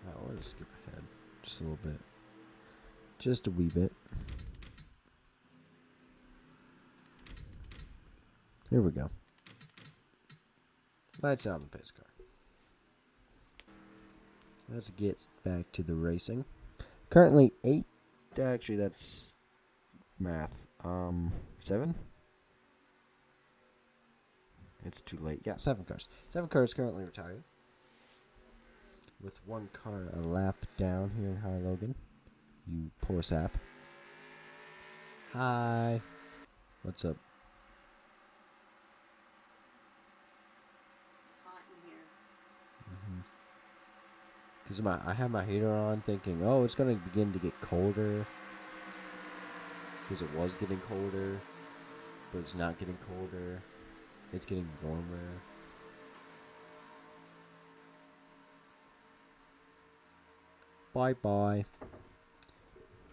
I want to skip ahead just a little bit. Just a wee bit. Here we go. Lights out in the pace car. Let's get back to the racing. Currently 8. Actually, that's math. 7? It's too late. Yeah, 7 cars. 7 cars currently retired. With 1 car a lap down here in High Logan. You poor sap. Hi. What's up? It's hot in here. Because I have my heater on thinking, oh, it's going to begin to get colder. Because it was getting colder. But it's not getting colder. It's getting warmer. Bye-bye.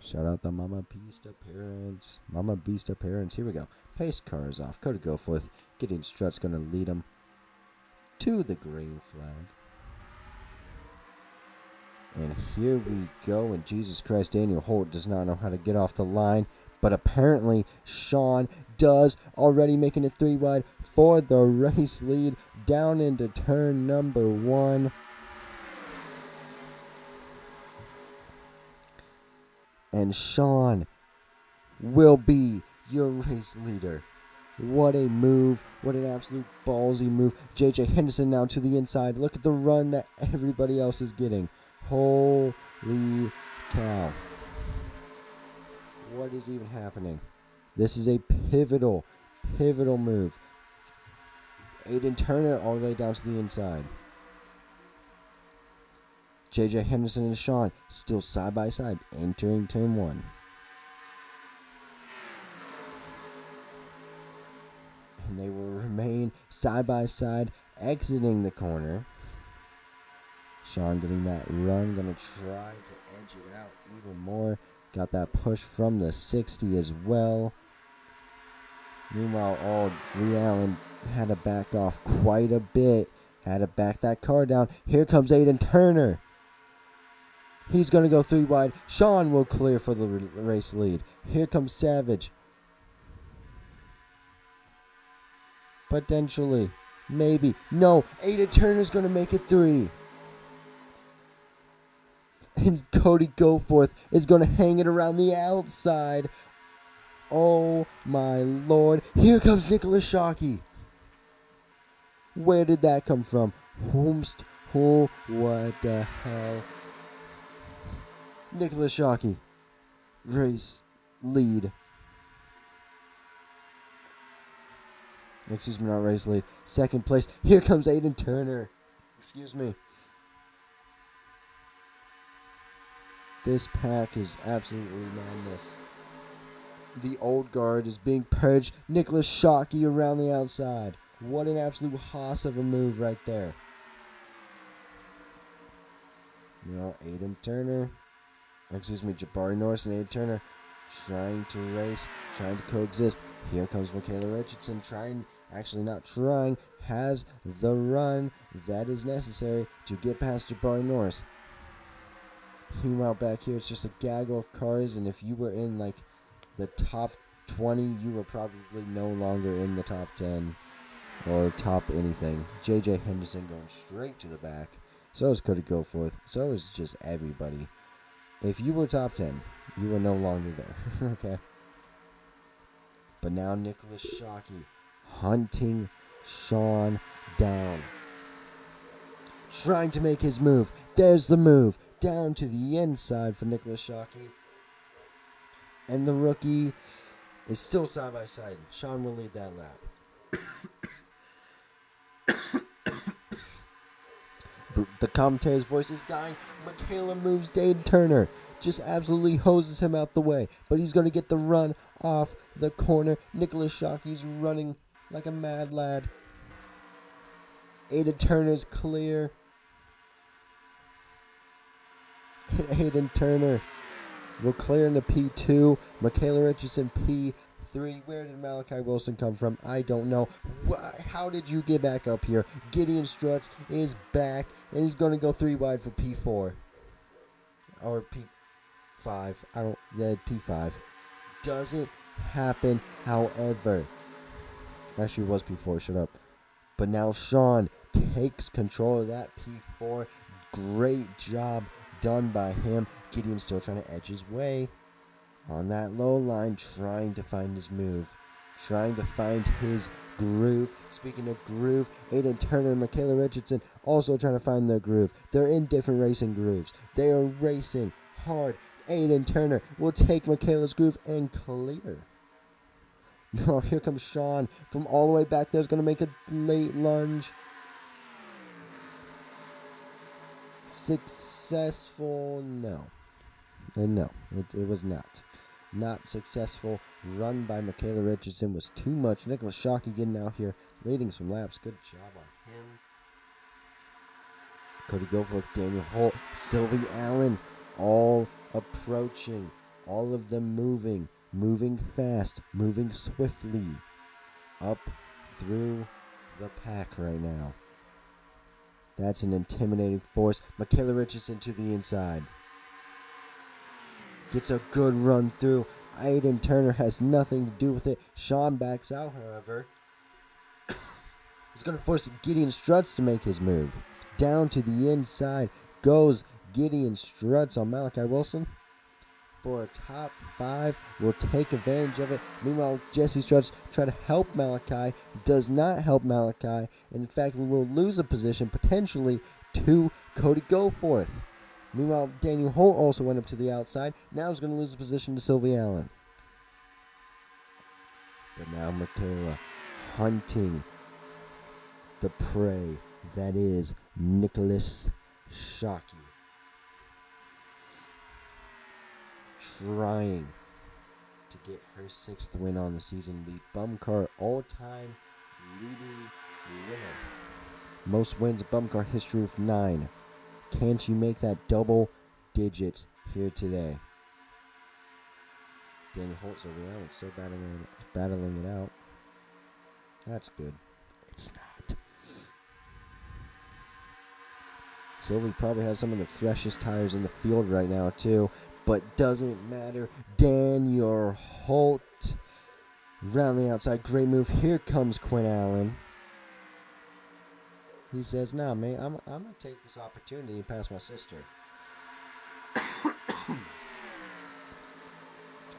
Shout out the Mama Beast appearance. Mama Beast appearance. Here we go. Pace car is off. Cody Goforth. Gideon Strutt's going to lead him to the green flag. And here we go. And Jesus Christ, Daniel Holt does not know how to get off the line. But apparently, Sean does, already making it 3 wide for the race lead down into turn number 1. And Sean will be your race leader. What a move. What an absolute ballsy move. JJ Henderson now to the inside. Look at the run that everybody else is getting. Holy cow. What is even happening? This is a pivotal move. Aiden Turner all the way down to the inside. JJ Henderson and Sean still side by side entering turn 1. And they will remain side by side exiting the corner. Sean getting that run, gonna try to edge it out even more. Got that push from the 60 as well. Meanwhile, Reed Allen had to back off quite a bit. Had to back that car down. Here comes Aiden Turner. He's going to go 3 wide. Sean will clear for the race lead. Here comes Savage. Potentially. Maybe. No. Aiden Turner's going to make it 3. And Cody Goforth is going to hang it around the outside. Oh, my Lord. Here comes Nicholas Shockey. Where did that come from? Whomst. Oh, what the hell? Nicholas Shockey. Race lead. Excuse me, not race lead. Second place. Here comes Aiden Turner. Excuse me. This pack is absolutely madness. The old guard is being purged. Nicholas Shockey around the outside. What an absolute hoss of a move right there. Aiden Turner. Jabari Norris and Aiden Turner trying to race, trying to coexist. Here comes Michaela Richardson has the run that is necessary to get past Jabari Norris. Meanwhile, back here, it's just a gaggle of cars, and if you were in, the top 20, you were probably no longer in the top 10 or top anything. JJ Henderson going straight to the back. So is Cody Goforth. So is just everybody. If you were top 10, you were no longer there. Okay? But now Nicholas Shockey hunting Sean down. Trying to make his move. There's the move. Down to the inside for Nicholas Shockey. And the rookie is still side by side. Sean will lead that lap. The commentator's voice is dying. Michaela moves Dade Turner. Just absolutely hoses him out the way. But he's going to get the run off the corner. Nicholas Shockey's running like a mad lad. Aiden Turner's clear. And Aiden Turner will clear into P2. Michaela Richardson P3. Where did Malachi Wilson come from? I don't know. How did you get back up here? Gideon Struts is back, and he's going to go 3 wide for P4. Or P5. P5. Doesn't happen, however. Actually, it was P4. Shut up. But now Sean takes control of that P4. Great job done by him. Gideon still trying to edge his way on that low line, trying to find his move, trying to find his groove. Speaking of groove, Aiden Turner and Michaela Richardson also trying to find their groove. They're in different racing grooves. They are racing hard. Aiden Turner will take Michaela's groove and clear. No, here comes Sean from all the way back there. Is going to make a late lunge. Successful? No. No, it was not. Not successful. Run by Michaela Richardson was too much. Nicholas Shockey getting out here, leading some laps. Good job on him. Cody Goforth, Daniel Holt, Sylvie Allen, all approaching. All of them moving fast, moving swiftly up through the pack right now. That's an intimidating force. Michaela Richardson to the inside. Gets a good run through. Aiden Turner has nothing to do with it. Sean backs out, however. He's going to force Gideon Struts to make his move. Down to the inside goes Gideon Struts on Malachi Wilson for a top 5. Will take advantage of it. Meanwhile, Jesse Struts try to help Malachi. Does not help Malachi. In fact, we will lose a position potentially to Cody Goforth. Meanwhile, Daniel Holt also went up to the outside. Now he's going to lose the position to Sylvie Allen. But now Michaela hunting the prey that is Nicholas Shockey. Trying to get her 6th win on the season. The BUMCAR all-time leading winner. Most wins in BUMCAR history of 9. Can she make that double digits here today? Danny Holt, Sylvie Allen still battling it out. That's good. It's not. Sylvie probably has some of the freshest tires in the field right now too, but doesn't matter. Daniel Holt round the outside. Great move. Here comes Quinn Allen. He says, nah, man, I'm going to take this opportunity and pass my sister.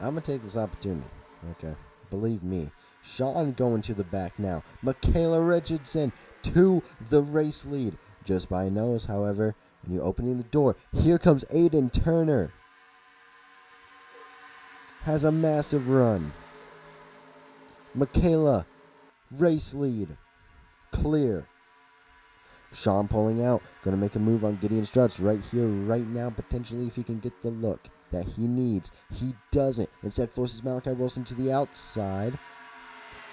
I'm going to take this opportunity. Okay. Believe me. Sean going to the back now. Michaela Richardson to the race lead. Just by nose, however. And you're opening the door. Here comes Aiden Turner. Has a massive run. Michaela, race lead. Clear. Sean pulling out. Going to make a move on Gideon Struts right here, right now. Potentially if he can get the look that he needs. He doesn't. Instead forces Malachi Wilson to the outside.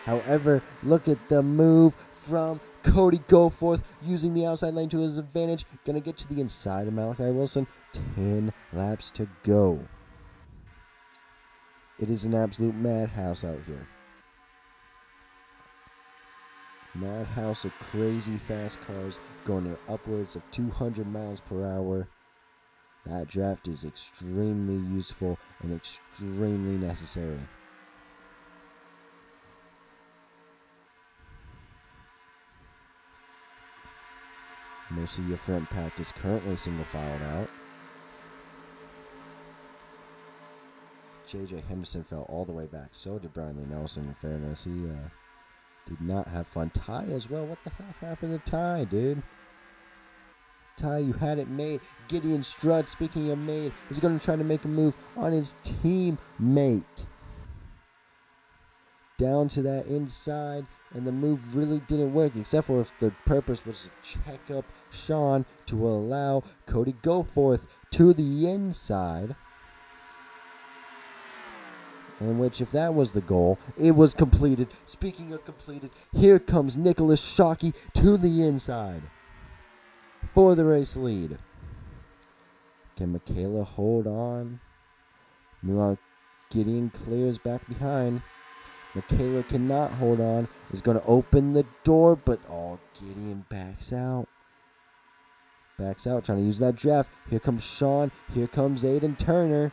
However, look at the move from Cody Goforth using the outside lane to his advantage. Going to get to the inside of Malachi Wilson. 10 laps to go. It is an absolute madhouse out here. Madhouse of crazy fast cars going at upwards of 200 miles per hour. That draft is extremely useful and extremely necessary. Most of your front pack is currently single filed out. JJ Henderson fell all the way back. So did Brian Lee Nelson, in fairness. He did not have fun. Ty as well. What the hell happened to Ty, dude? Ty, you had it made. Gideon Strutt, speaking of made, is going to try to make a move on his teammate. Down to that inside, and the move really didn't work, except for if the purpose was to check up Sean to allow Cody Goforth to the inside. In which, if that was the goal, it was completed. Speaking of completed, here comes Nicholas Shockey to the inside for the race lead. Can Michaela hold on? Meanwhile, Gideon clears back behind. Michaela cannot hold on. Is going to open the door, but Gideon backs out. Backs out, trying to use that draft. Here comes Sean. Here comes Aiden Turner.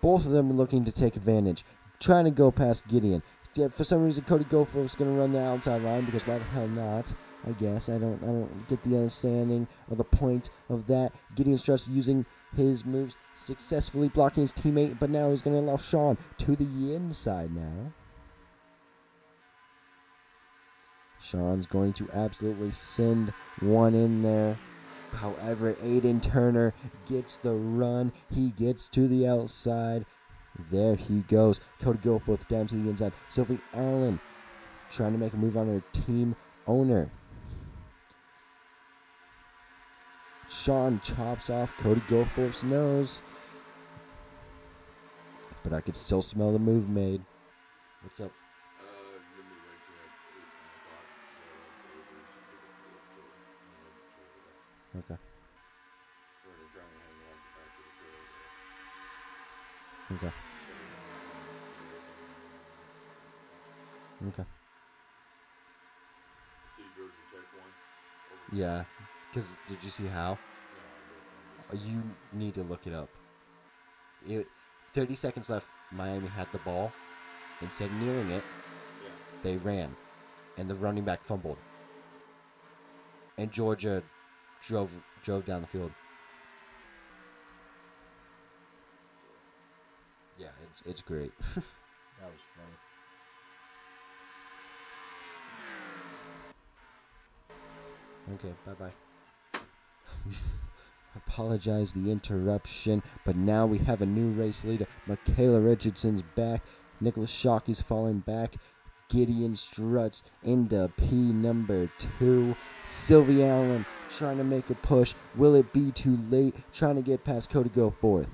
Both of them are looking to take advantage. Trying to go past Gideon. Yeah, for some reason, Cody Goforth's going to run the outside line because why the hell not? I guess I don't get the understanding of the point of that. Gideon Struts using his moves, successfully blocking his teammate, but now he's going to allow Sean to the inside now. Sean's going to absolutely send one in there. However, Aiden Turner gets the run. He gets to the outside. There he goes. Cody Goforth down to the inside. Sylvie Allen trying to make a move on her team owner. Sean chops off Cody Goforth's nose. But I could still smell the move made. What's up? Okay. Okay. Okay. See Georgia Tech one? Yeah. Because did you see how? You need to look it up. 30 seconds left. Miami had the ball. Instead of kneeling it, they ran. And the running back fumbled. And Georgia drove down the field. Yeah, it's great. That was funny. Okay, bye-bye. Apologize the interruption, but now we have a new race leader. Michaela Richardson's back. Nicholas Shockey's falling back. Gideon Struts into P number 2. Sylvie Allen trying to make a push. Will it be too late? Trying to get past Cody Goforth.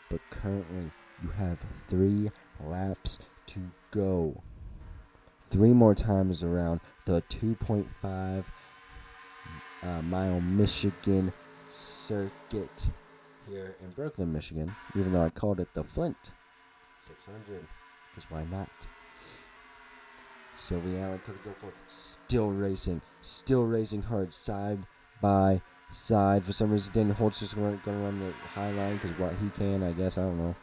But currently, you have 3 laps to go. 3 more times around the 2.5 mile Michigan circuit here in Brooklyn, Michigan. Even though I called it the Flint 600, because why not? Sylvie Allen could go forth, still racing hard, side by side. For some reason, Daniel Holtzer's going to run the high line because what he can, I guess, I don't know.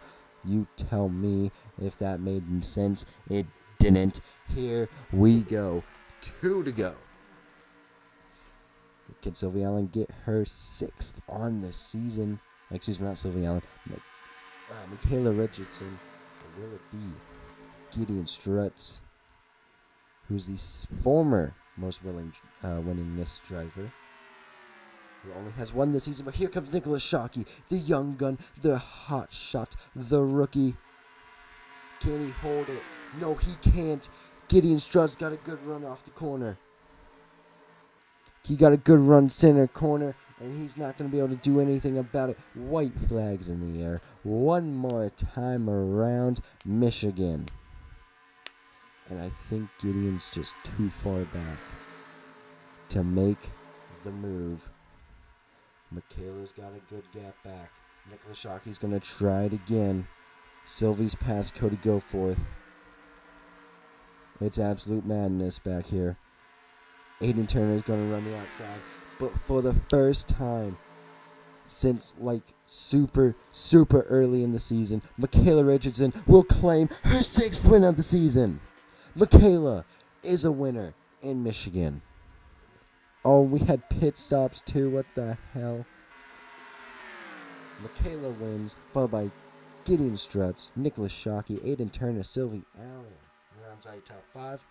You tell me if that made sense. It didn't. Here we go. 2 to go. Can Sylvie Allen get her 6th on the season? Excuse me, not Sylvie Allen. Michaela Richardson. Or will it be Gideon Struts, who's the former most winningest driver, who only has 1 this season? But here comes Nicholas Shockey, the young gun, the hot shot, the rookie. Can he hold it? No, he can't. Gideon Struts got a good run off the corner. He got a good run center corner, and he's not going to be able to do anything about it. White flags in the air. 1 more time around Michigan. And I think Gideon's just too far back to make the move. Michaela's got a good gap back. Nicholas Shockey's going to try it again. Sylvie's past Cody Goforth. It's absolute madness back here. Aiden Turner is going to run the outside. But for the first time since super early in the season, Michaela Richardson will claim her 6th win of the season. Michaela is a winner in Michigan. Oh, we had pit stops too. What the hell? Michaela wins, followed by Gideon Struts, Nicholas Shockey, Aiden Turner, Sylvie Allen. Rounds out top 5.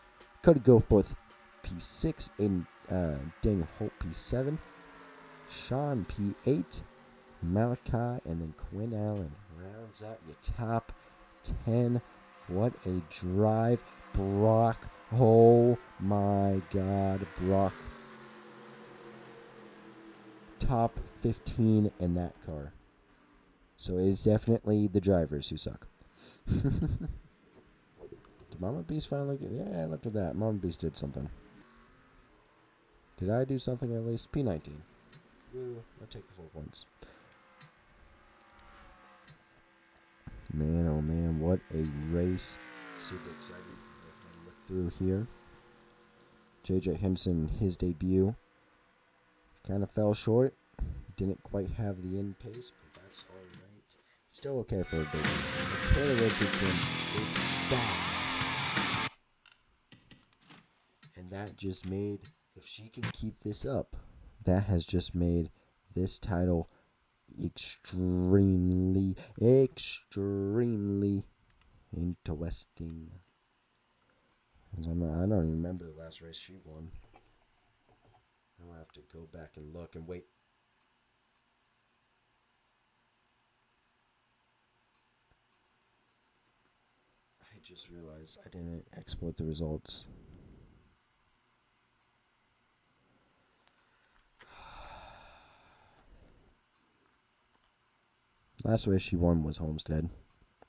Cody Goforth P6, and Daniel Holt P7, Sean P8, Malachi, and then Quinn Allen rounds out your top 10. What a drive. Brock, oh my God, Brock. Top 15 in that car. So it is definitely the drivers who suck. Did Mama Beast finally get... Yeah, look at that. Mama Beast did something. Did I do something at least? P19. Woo, I'll take the 4 points. Man, oh man, what a race. Super excited to look through here. JJ Henson, his debut. Kind of fell short. Didn't quite have the end pace, but that's alright. Still okay for a debut. Michaela Richardson is back. And that just made, if she can keep this up, that has just made this title extremely interesting. I don't even remember the last race she won. I'll have to go back and look and wait. I just realized I didn't export the results. Last race she won was Homestead.